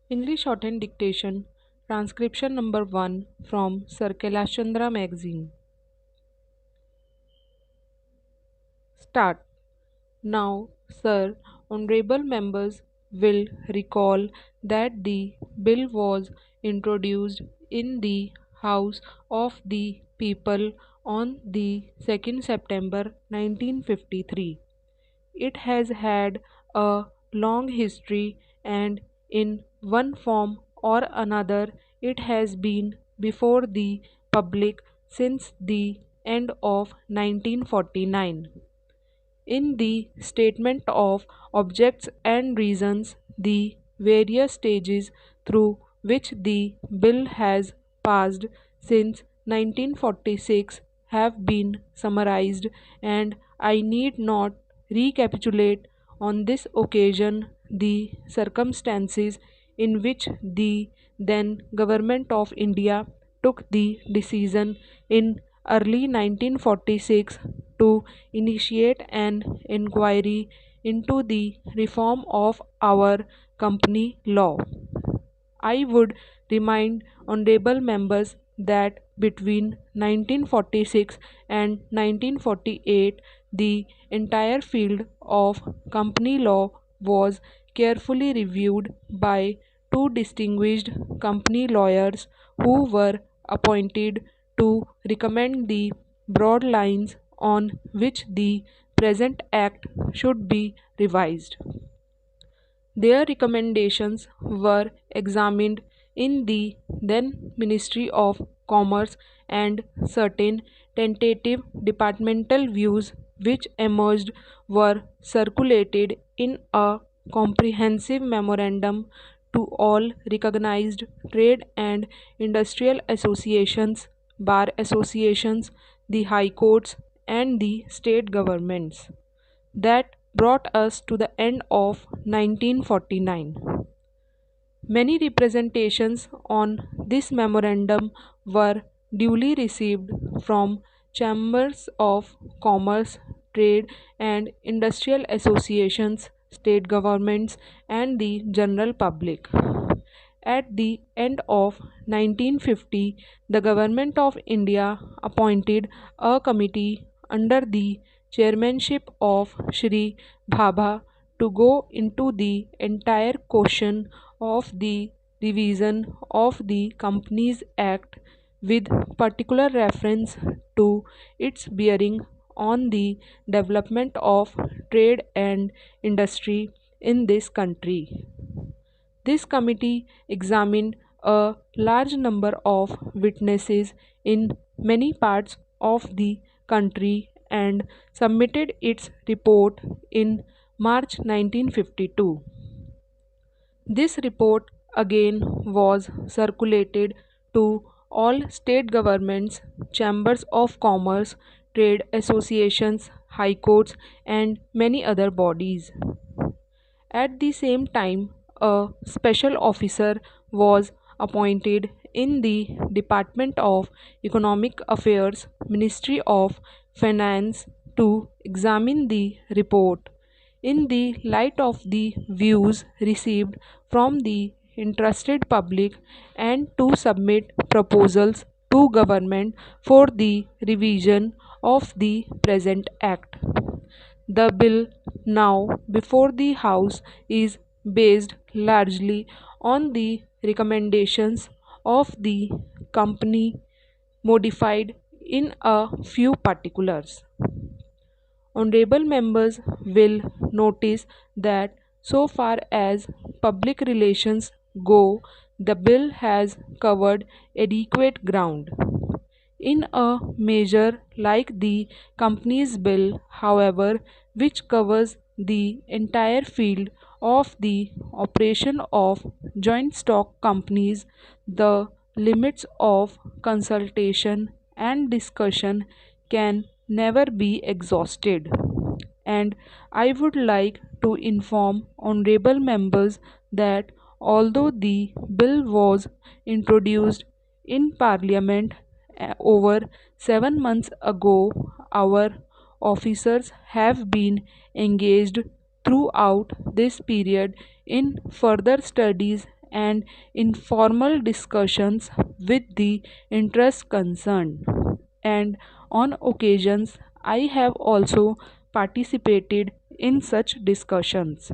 English Shorthand Dictation, Transcription number 1 from Sir Kailash Chandra magazine. Start. Now, Sir, Honorable members will recall that the bill was introduced in the House of the People on the 2nd September 1953. It has had a long history, and in one form or another it has been before the public since the end of 1949. In the statement of objects and reasons, the various stages through which the bill has passed since 1946 have been summarized, and I need not recapitulate on this occasion the circumstances in which the then Government of India took the decision in early 1946 to initiate an inquiry into the reform of our company law. I would remind honorable members that between 1946 and 1948 the entire field of company law was carefully reviewed by two distinguished company lawyers who were appointed to recommend the broad lines on which the present act should be revised. Their recommendations were examined in the then Ministry of Commerce, and certain tentative departmental views which emerged were circulated in a comprehensive memorandum to all recognized trade and industrial associations, bar associations, the high courts, and the state governments. That brought us to the end of 1949. Many representations on this memorandum were duly received from chambers of commerce, trade and industrial associations, state governments, and the general public. At the end of 1950, the Government of India appointed a committee under the chairmanship of Shri Bhabha to go into the entire question of the revision of the Companies Act with particular reference to its bearing on the development of trade and industry in this country. This committee examined a large number of witnesses in many parts of the country and submitted its report in March 1952. This report again was circulated to all state governments, chambers of commerce, trade associations, high courts, and many other bodies. At the same time, a special officer was appointed in the Department of Economic Affairs, Ministry of Finance, to examine the report in the light of the views received from the interested public and to submit proposals to government for the revision of the present act. The bill now before the House is based largely on the recommendations of the company, modified in a few particulars. Honorable members will notice that so far as public relations go, the bill has covered adequate ground. In a measure like the Companies Bill, however, which covers the entire field of the operation of joint stock companies, the limits of consultation and discussion can never be exhausted. And I would like to inform honorable members that although the bill was introduced in Parliament over 7 months ago, our officers have been engaged throughout this period in further studies and informal discussions with the interest concerned. And on occasions, I have also participated in such discussions.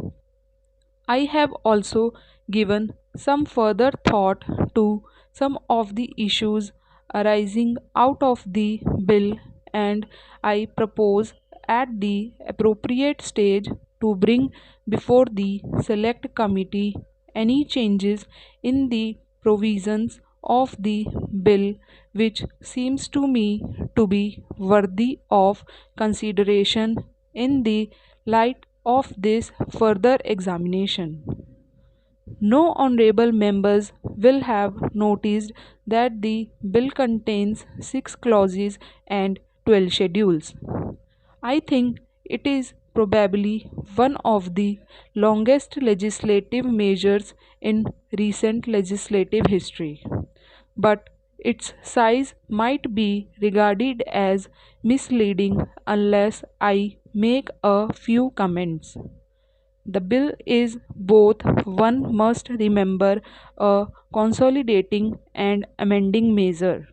I have also given some further thought to some of the issues arising out of the bill, and I propose at the appropriate stage to bring before the select committee any changes in the provisions of the bill which seems to me to be worthy of consideration in the light of this further examination. No honorable members will have noticed that the bill contains 6 clauses and 12 schedules. I think it is probably one of the longest legislative measures in recent legislative history, but its size might be regarded as misleading unless I make a few comments. The bill is both, one must remember, a consolidating and amending measure.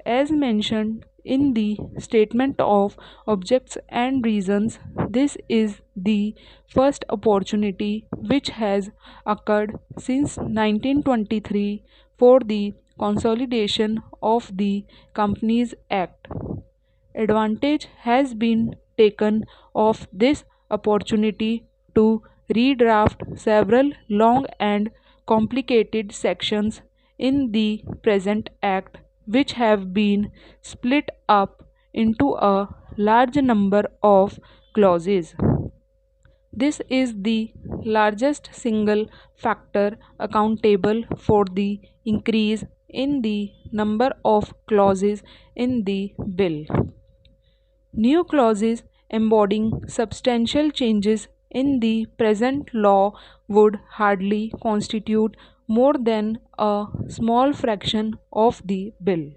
As mentioned in the statement of objects and reasons, this is the first opportunity which has occurred since 1923 for the consolidation of the Companies Act. Advantage has been taken of this opportunity to redraft several long and complicated sections in the present Act, which have been split up into a large number of clauses. This is the largest single factor accountable for the increase in the number of clauses in the bill. New clauses embodying substantial changes in the present law would hardly constitute more than a small fraction of the bill.